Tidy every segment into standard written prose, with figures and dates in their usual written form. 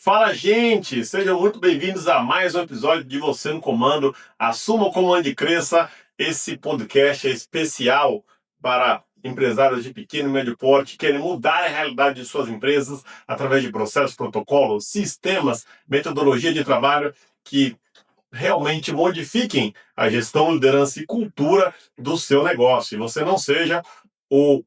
Fala, gente! Sejam muito bem-vindos a mais um episódio de Você no Comando. Assuma o comando e cresça. Esse podcast é especial para empresários de pequeno e médio porte que querem mudar a realidade de suas empresas através de processos, protocolos, sistemas, metodologia de trabalho que realmente modifiquem a gestão, liderança e cultura do seu negócio. E você não seja o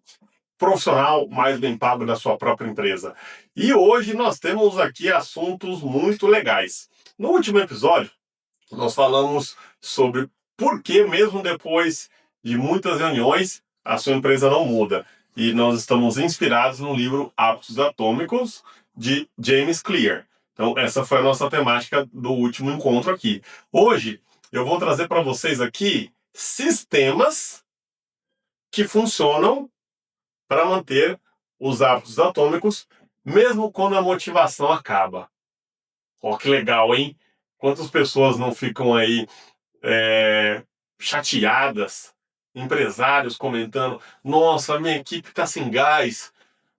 profissional mais bem pago da sua própria empresa. E hoje nós temos aqui assuntos muito legais. No último episódio, nós falamos sobre por que, mesmo depois de muitas reuniões, a sua empresa não muda. E nós estamos inspirados no livro Hábitos Atômicos, de James Clear. Então, essa foi a nossa temática do último encontro aqui. Hoje, eu vou trazer para vocês aqui sistemas que funcionam para manter os hábitos atômicos, mesmo quando a motivação acaba. Ó, que legal, hein? Quantas pessoas não ficam aí chateadas, empresários comentando: nossa, minha equipe está sem gás,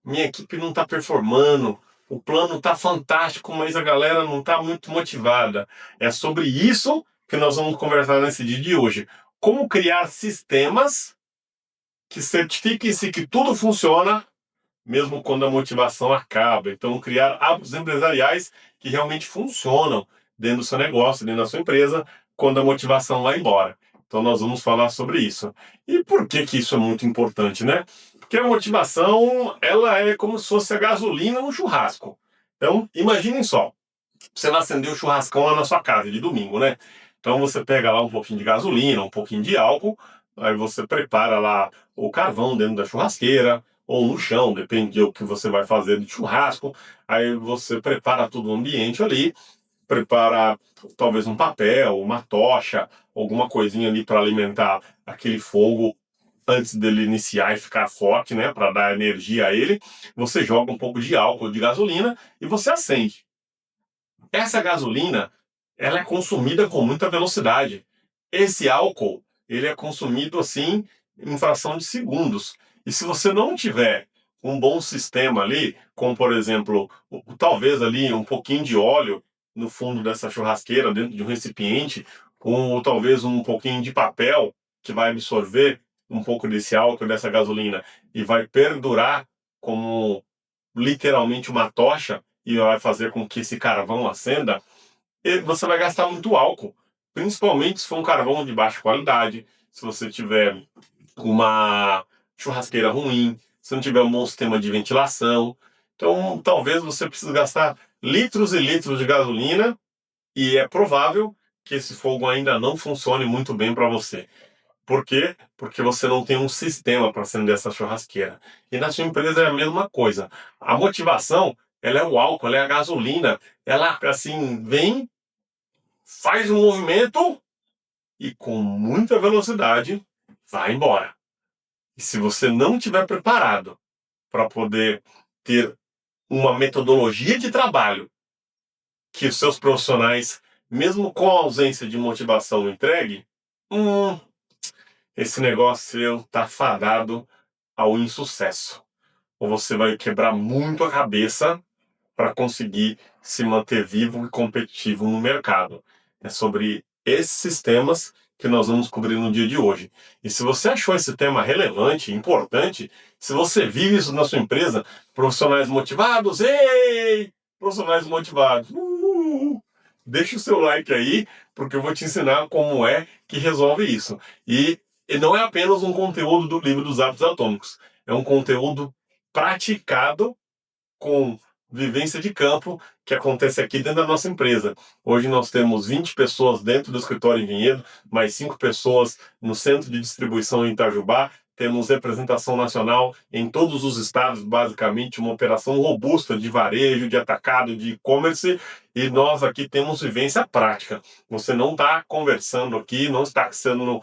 minha equipe não está performando, o plano está fantástico, mas a galera não está muito motivada. É sobre isso que nós vamos conversar nesse dia de hoje. Como criar sistemas que certifiquem-se que tudo funciona mesmo quando a motivação acaba. Então, criar hábitos empresariais que realmente funcionam dentro do seu negócio, dentro da sua empresa, quando a motivação vai embora. Então, nós vamos falar sobre isso. E por que que isso é muito importante, né? Porque a motivação, ela é como se fosse a gasolina no churrasco. Então, imaginem só, você vai acender o churrascão lá na sua casa de domingo, né? Então, você pega lá um pouquinho de gasolina, um pouquinho de álcool, aí você prepara lá o carvão dentro da churrasqueira, ou no chão, depende do que você vai fazer de churrasco. Aí você prepara todo o ambiente ali, prepara talvez um papel, uma tocha, alguma coisinha ali para alimentar aquele fogo antes dele iniciar e ficar forte, né, para dar energia a ele. Você joga um pouco de álcool, de gasolina e você acende. Essa gasolina, ela é consumida com muita velocidade. Esse álcool, ele é consumido assim em fração de segundos. E se você não tiver um bom sistema ali, como por exemplo, talvez ali um pouquinho de óleo no fundo dessa churrasqueira, dentro de um recipiente, ou talvez um pouquinho de papel que vai absorver um pouco desse álcool, dessa gasolina, e vai perdurar como literalmente uma tocha e vai fazer com que esse carvão acenda, você vai gastar muito álcool, principalmente se for um carvão de baixa qualidade, se você tiver uma churrasqueira ruim, se não tiver um bom sistema de ventilação. Então, talvez você precise gastar litros e litros de gasolina e é provável que esse fogo ainda não funcione muito bem para você. Por quê? Porque você não tem um sistema para acender essa churrasqueira. E na sua empresa é a mesma coisa. A motivação, ela é o álcool, ela é a gasolina. Ela, assim, vem, faz um movimento e com muita velocidade vai embora. E se você não estiver preparado para poder ter uma metodologia de trabalho que os seus profissionais, mesmo com a ausência de motivação, entregue, esse negócio está fadado ao insucesso. Ou você vai quebrar muito a cabeça para conseguir se manter vivo e competitivo no mercado. É sobre esses sistemas que nós vamos cobrir no dia de hoje. E se você achou esse tema relevante, importante, se você vive isso na sua empresa, profissionais motivados, ei! Profissionais motivados, deixa o seu like aí, porque eu vou te ensinar como é que resolve isso. E não é apenas um conteúdo do livro dos hábitos atômicos, é um conteúdo praticado com vivência de campo que acontece aqui dentro da nossa empresa. Hoje nós temos 20 pessoas dentro do escritório em Vinhedo, mais 5 pessoas no centro de distribuição em Itajubá. Temos representação nacional em todos os estados, basicamente uma operação robusta de varejo, de atacado, de e-commerce, e nós aqui temos vivência prática. Você não está conversando aqui, não está sendo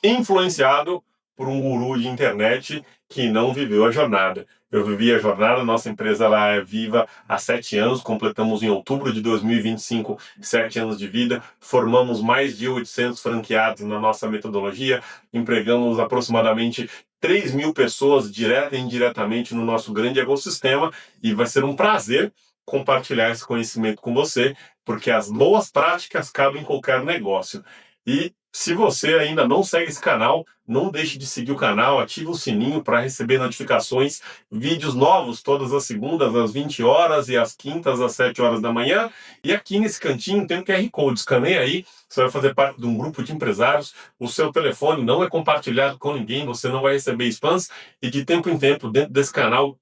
influenciado por um guru de internet que não viveu a jornada. Eu vivi a jornada, nossa empresa lá é viva há 7 anos, completamos em outubro de 2025 7 anos de vida, formamos mais de 800 franqueados na nossa metodologia, empregamos aproximadamente 3.000 pessoas direta e indiretamente no nosso grande ecossistema, e vai ser um prazer compartilhar esse conhecimento com você, porque as boas práticas cabem em qualquer negócio. E se você ainda não segue esse canal, não deixe de seguir o canal, ative o sininho para receber notificações, vídeos novos todas as segundas às 20 horas e às quintas às 7 horas da manhã. E aqui nesse cantinho tem um QR Code, escaneia aí, você vai fazer parte de um grupo de empresários, o seu telefone não é compartilhado com ninguém, você não vai receber spams, e de tempo em tempo, dentro desse canal,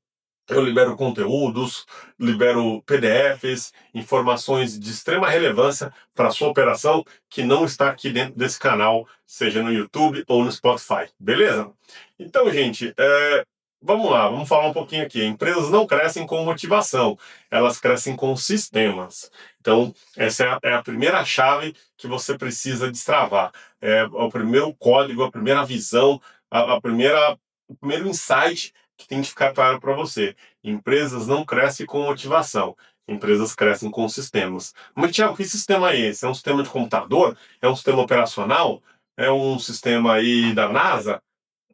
eu libero conteúdos, libero PDFs, informações de extrema relevância para a sua operação que não está aqui dentro desse canal, seja no YouTube ou no Spotify, beleza? Então, gente, vamos lá, vamos falar um pouquinho aqui. Empresas não crescem com motivação, elas crescem com sistemas. Então, essa é a primeira chave que você precisa destravar. É o primeiro código, a primeira visão, o primeiro insight que tem que ficar claro para você. Empresas não crescem com motivação, empresas crescem com sistemas. Mas, Thiago, que sistema é esse? É um sistema de computador? É um sistema operacional? É um sistema aí da NASA?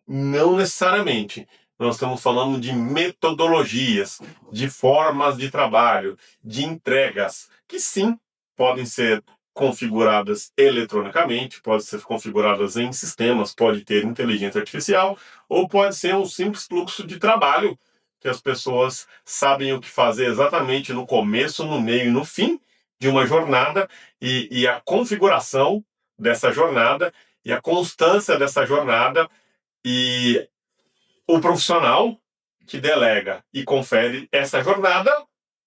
Não necessariamente. Nós estamos falando de metodologias, de formas de trabalho, de entregas, que sim podem ser configuradas eletronicamente, podem ser configuradas em sistemas, pode ter inteligência artificial, ou pode ser um simples fluxo de trabalho, que as pessoas sabem o que fazer exatamente no começo, no meio e no fim de uma jornada, e a configuração dessa jornada e a constância dessa jornada e o profissional que delega e confere essa jornada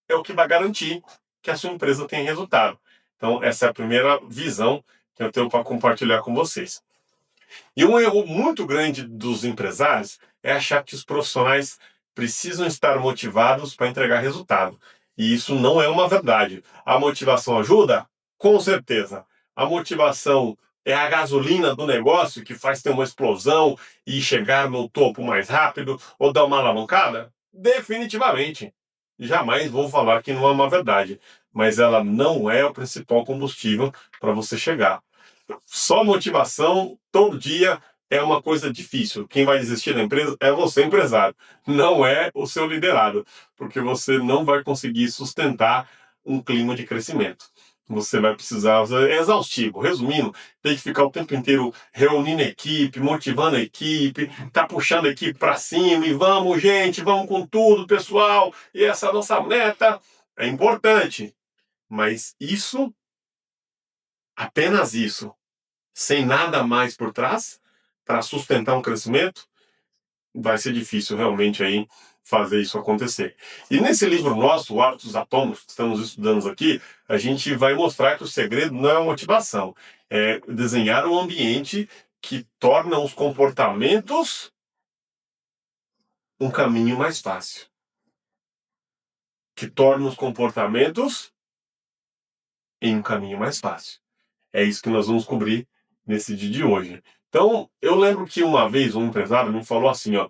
é o que vai garantir que a sua empresa tenha resultado. Então, essa é a primeira visão que eu tenho para compartilhar com vocês. E um erro muito grande dos empresários é achar que os profissionais precisam estar motivados para entregar resultado. E isso não é uma verdade. A motivação ajuda? Com certeza. A motivação é a gasolina do negócio que faz ter uma explosão e chegar no topo mais rápido ou dar uma alavancada? Definitivamente. Jamais vou falar que não é uma verdade, mas ela não é o principal combustível para você chegar. Só motivação todo dia é uma coisa difícil. Quem vai desistir da empresa é você, empresário, não é o seu liderado, porque você não vai conseguir sustentar um clima de crescimento. Você vai precisar, é exaustivo. Resumindo, tem que ficar o tempo inteiro reunindo a equipe, motivando a equipe, tá puxando a equipe para cima e vamos, gente, vamos com tudo, pessoal. E essa é a nossa meta é importante, mas isso, apenas isso, sem nada mais por trás, para sustentar um crescimento, vai ser difícil realmente aí fazer isso acontecer. E nesse livro nosso, O Hábito dos Atômicos, que estamos estudando aqui, a gente vai mostrar que o segredo não é a motivação, é desenhar um ambiente que torna os comportamentos um caminho mais fácil, que torna os comportamentos em um caminho mais fácil. É isso que nós vamos cobrir nesse dia de hoje. Então, eu lembro que uma vez um empresário me falou assim, ó: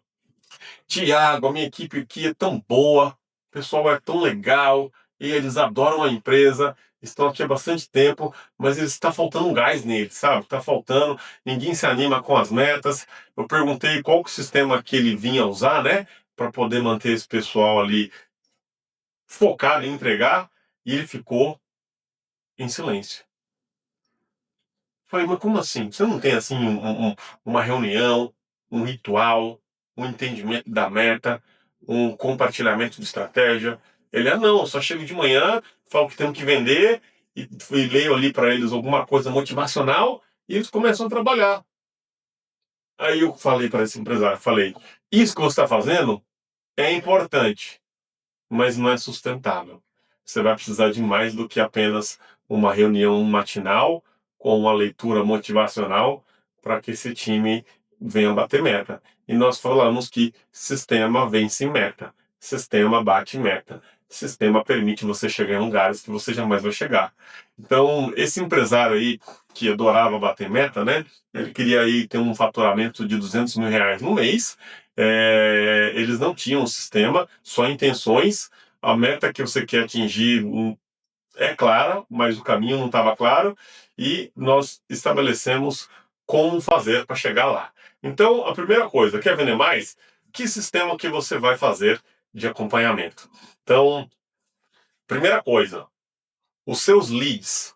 Tiago, a minha equipe aqui é tão boa, o pessoal é tão legal, e eles adoram a empresa, estão aqui há bastante tempo, mas está faltando um gás neles, sabe? Está faltando, ninguém se anima com as metas. Eu perguntei qual que o sistema que ele vinha usar, né, para poder manter esse pessoal ali focado em entregar, e ele ficou em silêncio. Falei, mas como assim? Você não tem assim uma reunião, um ritual, um entendimento da meta, um compartilhamento de estratégia? Ele, não, eu só chego de manhã, falo que temos que vender e leio ali para eles alguma coisa motivacional e eles começam a trabalhar. Aí eu falei para esse empresário, falei, isso que você está fazendo é importante, mas não é sustentável. Você vai precisar de mais do que apenas uma reunião matinal com uma leitura motivacional para que esse time venha bater meta. E nós falamos que sistema vence meta, sistema bate meta, sistema permite você chegar em lugares que você jamais vai chegar. Então, esse empresário aí que adorava bater meta, né? Ele queria aí ter um faturamento de R$ 200 mil no mês. Eles não tinham um sistema, só intenções. A meta que você quer atingir é clara, mas o caminho não estava claro e nós estabelecemos como fazer para chegar lá. Então, a primeira coisa, quer vender mais? Que sistema que você vai fazer de acompanhamento? Então, Primeira coisa, os seus leads,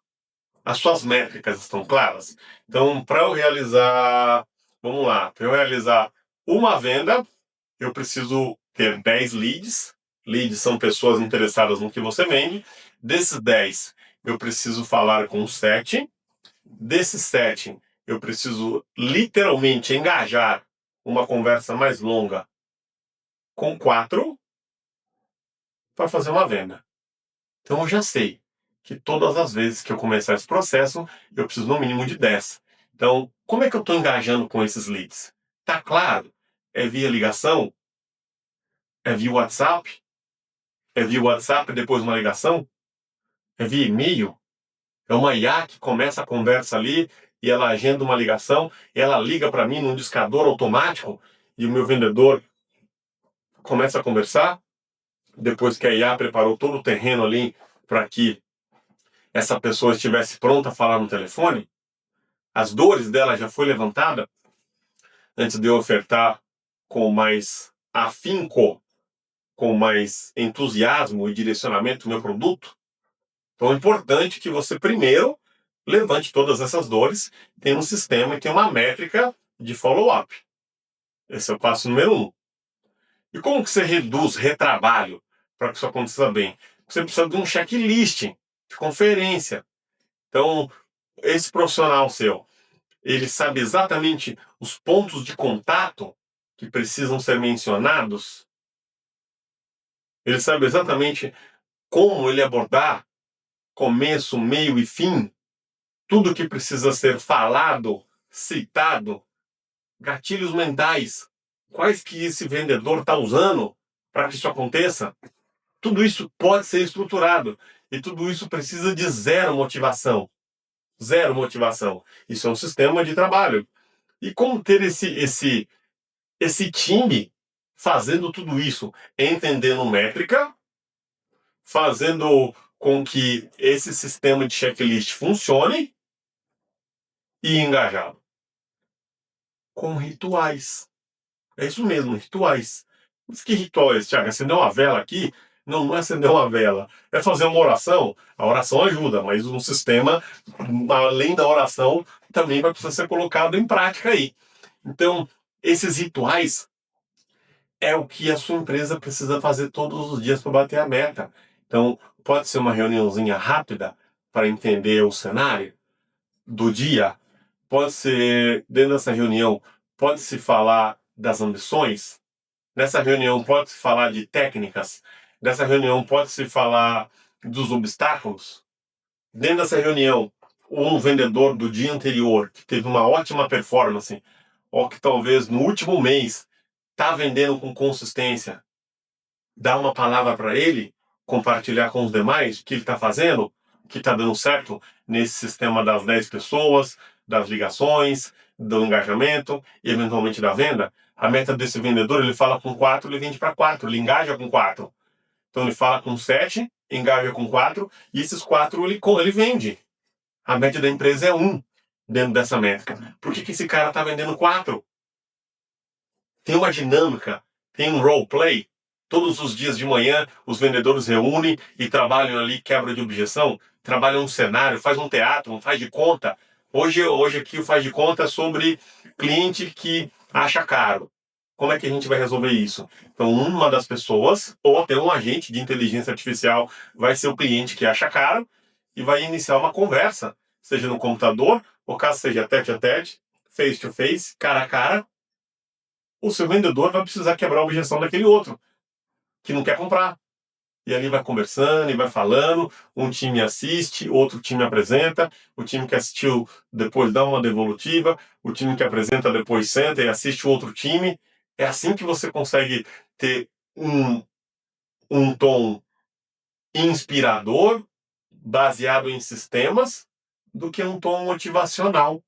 as suas métricas estão claras? Então, para eu realizar, vamos lá, para eu realizar uma venda, eu preciso ter 10 leads. Leads são pessoas interessadas no que você vende. Desses 10, eu preciso falar com 7. Desses 7, eu preciso literalmente engajar uma conversa mais longa com 4 para fazer uma venda. Então eu já sei que todas as vezes que eu começar esse processo, eu preciso no mínimo de 10. Então, como é que eu estou engajando com esses leads? Tá claro? É via ligação? É via WhatsApp? É via WhatsApp e depois uma ligação? É via e-mail? É uma IA que começa a conversa ali e ela agenda uma ligação, e ela liga para mim num discador automático e o meu vendedor começa a conversar, depois que a IA preparou todo o terreno ali para que essa pessoa estivesse pronta a falar no telefone, as dores dela já foi levantada antes de eu ofertar com mais afinco, com mais entusiasmo e direcionamento o meu produto. Então é importante que você primeiro levante todas essas dores, tenha um sistema e tenha uma métrica de follow-up. Esse é o passo número 1. E como que você reduz retrabalho para que isso aconteça bem? Você precisa de um checklist de conferência. Então, esse profissional seu, ele sabe exatamente os pontos de contato que precisam ser mencionados. Ele sabe exatamente como ele abordar começo, meio e fim, tudo que precisa ser falado, citado, gatilhos mentais, quais que esse vendedor está usando para que isso aconteça. Tudo isso pode ser estruturado e tudo isso precisa de zero motivação. Zero motivação. Isso é um sistema de trabalho. E como ter esse time fazendo tudo isso, entendendo métrica, fazendo com que esse sistema de checklist funcione e engajado? Com rituais. É isso mesmo, rituais. Mas que ritual é esse, Thiago? Acender uma vela aqui? Não, não é acender uma vela. É fazer uma oração? A oração ajuda, mas um sistema, além da oração, também vai precisar ser colocado em prática aí. Então, esses rituais é o que a sua empresa precisa fazer todos os dias para bater a meta. Então, pode ser uma reuniãozinha rápida para entender o cenário do dia. Pode ser, dentro dessa reunião, pode-se falar das ambições. Nessa reunião pode-se falar de técnicas. Nessa reunião pode-se falar dos obstáculos. Dentro dessa reunião, um vendedor do dia anterior, que teve uma ótima performance, ou que talvez no último mês está vendendo com consistência, dá uma palavra para ele, compartilhar com os demais o que ele está fazendo, o que está dando certo nesse sistema das 10 pessoas, das ligações, do engajamento e eventualmente da venda. A meta desse vendedor, ele fala com 4, ele vende para 4, ele engaja com 4. Então ele fala com 7, engaja com 4, e esses 4 ele vende. A média da empresa é 1 dentro dessa métrica. Por que esse cara está vendendo 4? Tem uma dinâmica, tem um roleplay. Todos os dias de manhã, os vendedores reúnem e trabalham ali quebra de objeção, trabalham um cenário, faz um teatro, um faz de conta. Hoje aqui o faz de conta é sobre cliente que acha caro. Como é que a gente vai resolver isso? Então, uma das pessoas, ou até um agente de inteligência artificial, vai ser o cliente que acha caro e vai iniciar uma conversa, seja no computador, ou caso seja tete a tete, face to face, cara a cara. O seu vendedor vai precisar quebrar a objeção daquele outro, que não quer comprar. E ali vai conversando e vai falando, um time assiste, outro time apresenta, o time que assistiu depois dá uma devolutiva, o time que apresenta depois senta e assiste o outro time. É assim que você consegue ter um tom inspirador, baseado em sistemas, do que um tom motivacional.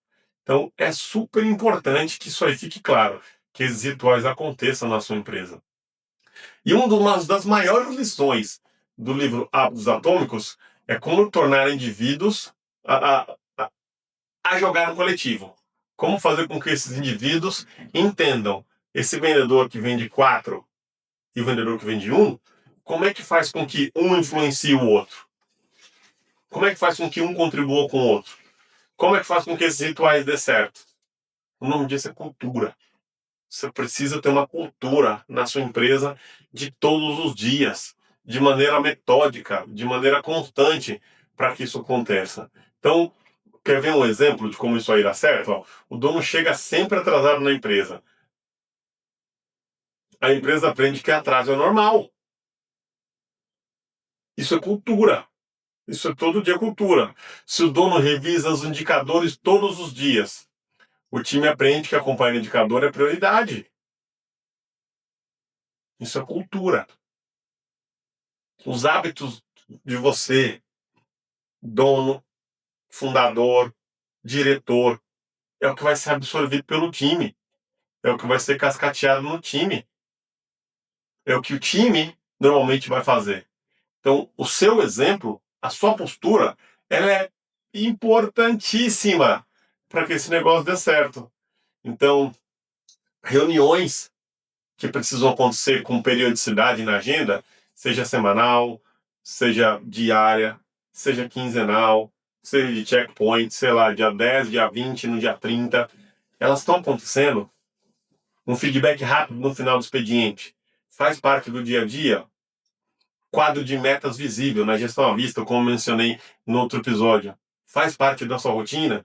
Então, é super importante que isso aí fique claro, que esses rituais aconteçam na sua empresa. E uma das maiores lições do livro Hábitos Atômicos é como tornar indivíduos a jogar no coletivo. Como fazer com que esses indivíduos entendam esse vendedor que vende 4 e o vendedor que vende 1, Como é que faz com que um influencie o outro? Como é que faz com que um contribua com o outro? Como é que faz com que esses rituais dê certo? O nome disso é cultura. Você precisa ter uma cultura na sua empresa de todos os dias, de maneira metódica, de maneira constante, para que isso aconteça. Então, quer ver um exemplo de como isso aí dá certo? Ó, o dono chega sempre atrasado na empresa. A empresa aprende que atraso é normal. Isso é cultura. Isso é todo dia cultura. Se o dono revisa os indicadores todos os dias, o time aprende que acompanhar o indicador é prioridade. Isso é cultura. Os hábitos de você, dono, fundador, diretor, é o que vai ser absorvido pelo time. É o que vai ser cascateado no time. É o que o time normalmente vai fazer. Então, o seu exemplo, a sua postura, ela é importantíssima para que esse negócio dê certo. Então, reuniões que precisam acontecer com periodicidade na agenda, seja semanal, seja diária, seja quinzenal, seja de checkpoint, sei lá, dia 10, dia 20, no dia 30, elas estão acontecendo. Um feedback rápido no final do expediente faz parte do dia a dia. Quadro de metas visível na gestão à vista, como mencionei no outro episódio, faz parte da sua rotina.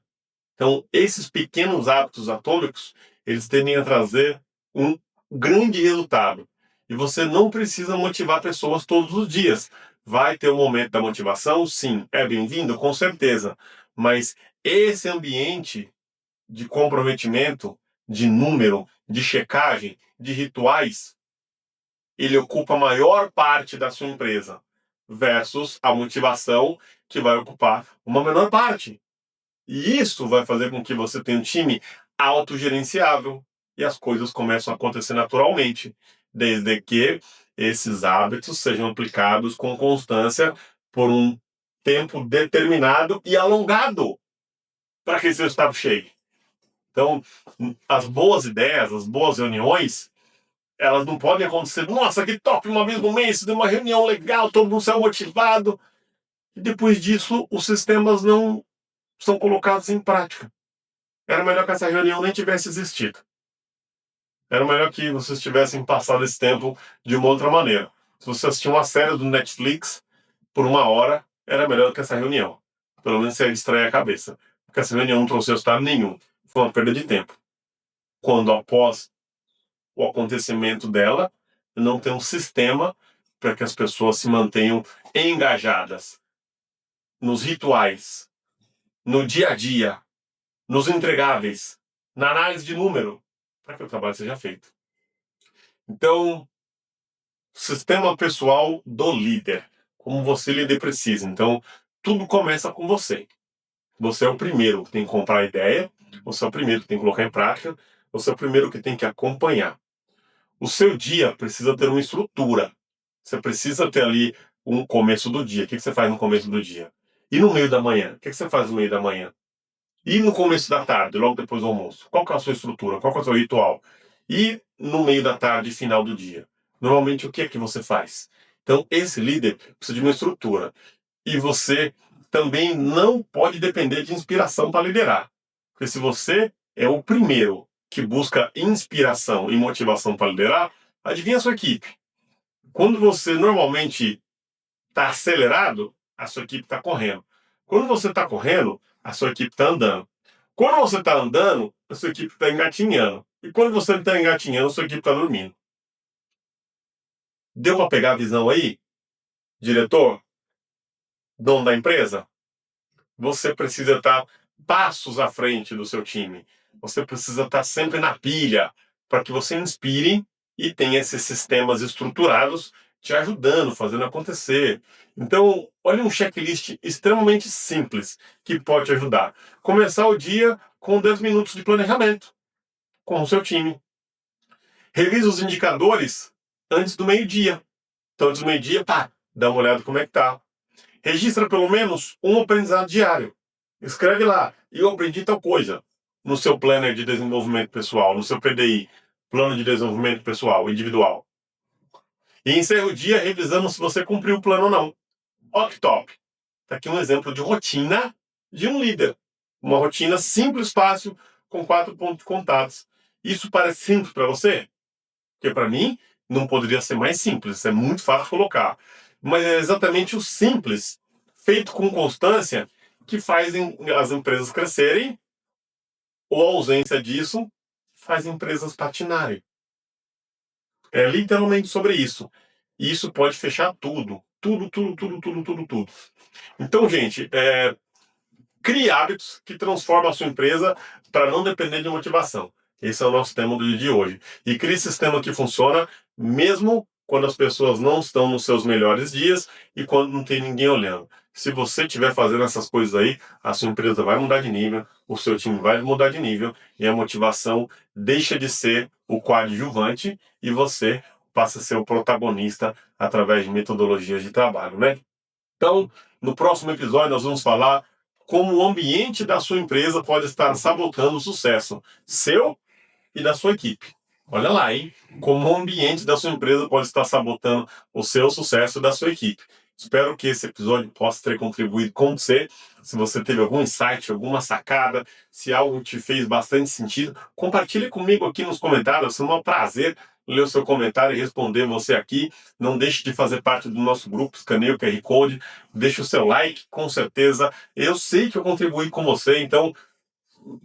Então, esses pequenos hábitos atômicos, eles tendem a trazer um grande resultado. E você não precisa motivar pessoas todos os dias. Vai ter um momento da motivação? Sim. É bem-vindo? Com certeza. Mas esse ambiente de comprometimento, de número, de checagem, de rituais, ele ocupa a maior parte da sua empresa, versus a motivação, que vai ocupar uma menor parte. E isso vai fazer com que você tenha um time autogerenciável e as coisas começam a acontecer naturalmente, desde que esses hábitos sejam aplicados com constância por um tempo determinado e alongado para que esse resultado chegue. Então, as boas ideias, as boas reuniões, elas não podem acontecer, nossa, que top, uma vez no mês, de uma reunião legal, todo mundo saiu motivado, e depois disso os sistemas não são colocados em prática. Era melhor que essa reunião nem tivesse existido. Era melhor que vocês tivessem passado esse tempo de uma outra maneira. Se você assistir uma série do Netflix por uma hora, era melhor que essa reunião. Pelo menos você ia distrair a cabeça. Porque essa reunião não trouxe resultado nenhum. Foi uma perda de tempo. Quando após o acontecimento dela, não tem um sistema para que as pessoas se mantenham engajadas nos rituais, no dia a dia, nos entregáveis, na análise de número, para que o trabalho seja feito. Então, sistema pessoal do líder, como você líder precisa. Então, tudo começa com você. Você é o primeiro que tem que comprar a ideia, você é o primeiro que tem que colocar em prática, você é o primeiro que tem que acompanhar. O seu dia precisa ter uma estrutura. Você precisa ter ali um começo do dia. O que você faz no começo do dia? E no meio da manhã? O que você faz no meio da manhã? E no começo da tarde, logo depois do almoço? Qual que é a sua estrutura? Qual que é o seu ritual? E no meio da tarde, final do dia? Normalmente, o que é que você faz? Então, esse líder precisa de uma estrutura. E você também não pode depender de inspiração para liderar. Porque se você é o primeiro que busca inspiração e motivação para liderar, adivinha a sua equipe. Quando você normalmente está acelerado, a sua equipe está correndo. Quando você está correndo, a sua equipe está andando. Quando você está andando, a sua equipe está engatinhando. E quando você está engatinhando, a sua equipe está dormindo. Deu para pegar a visão aí? Diretor? Dono da empresa? Você precisa estar passos à frente do seu time. Você precisa estar sempre na pilha para que você inspire e tenha esses sistemas estruturados te ajudando, fazendo acontecer. Então, olha um checklist extremamente simples que pode te ajudar. Começar o dia com 10 minutos de planejamento com o seu time. Revisa os indicadores antes do meio-dia. Então, antes do meio-dia, pá, dá uma olhada como é que tá. Registra pelo menos um aprendizado diário. Escreve lá, eu aprendi tal coisa, no seu planner de desenvolvimento pessoal, no seu PDI, plano de desenvolvimento pessoal, individual. E encerra o dia revisando se você cumpriu o plano ou não. Ó que top! Está aqui um exemplo de rotina de um líder. Uma rotina simples, fácil, com 4 pontos de contatos. Isso parece simples para você? Porque para mim não poderia ser mais simples, é muito fácil colocar. Mas é exatamente o simples, feito com constância, que fazem as empresas crescerem, ou a ausência disso faz empresas patinarem. É literalmente sobre isso. E isso pode fechar tudo. Tudo, tudo, tudo, tudo, tudo, tudo. Então, gente, crie hábitos que transformam a sua empresa para não depender de motivação. Esse é o nosso tema do dia de hoje. E crie sistema que funciona mesmo quando as pessoas não estão nos seus melhores dias e quando não tem ninguém olhando. Se você estiver fazendo essas coisas aí, a sua empresa vai mudar de nível, o seu time vai mudar de nível e a motivação deixa de ser o coadjuvante e você passa a ser o protagonista através de metodologias de trabalho, né? Então, no próximo episódio, nós vamos falar como o ambiente da sua empresa pode estar sabotando o sucesso seu e da sua equipe. Olha lá, hein? Como o ambiente da sua empresa pode estar sabotando o seu sucesso e da sua equipe. Espero que esse episódio possa ter contribuído com você. Se você teve algum insight, alguma sacada, se algo te fez bastante sentido, compartilhe comigo aqui nos comentários. Será um prazer ler o seu comentário e responder você aqui. Não deixe de fazer parte do nosso grupo, escaneie o QR Code, deixe o seu like, com certeza. Eu sei que eu contribuí com você, então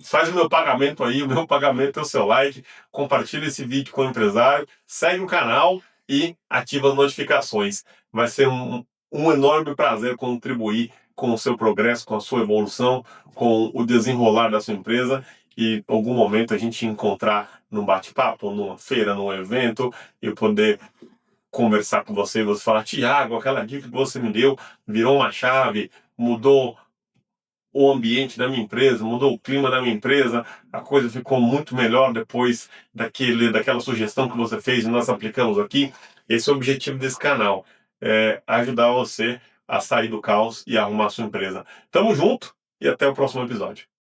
faz o meu pagamento aí, o meu pagamento é o seu like, compartilha esse vídeo com o empresário, segue o canal e ativa as notificações. Vai ser um enorme prazer contribuir com o seu progresso, com a sua evolução, com o desenrolar da sua empresa e em algum momento a gente encontrar num bate-papo, numa feira, num evento e poder conversar com você e você falar: Tiago, aquela dica que você me deu virou uma chave, mudou o ambiente da minha empresa, mudou o clima da minha empresa, a coisa ficou muito melhor depois daquela sugestão que você fez e nós aplicamos aqui. Esse é o objetivo desse canal, é ajudar você a sair do caos e arrumar a sua empresa. Tamo junto e até o próximo episódio.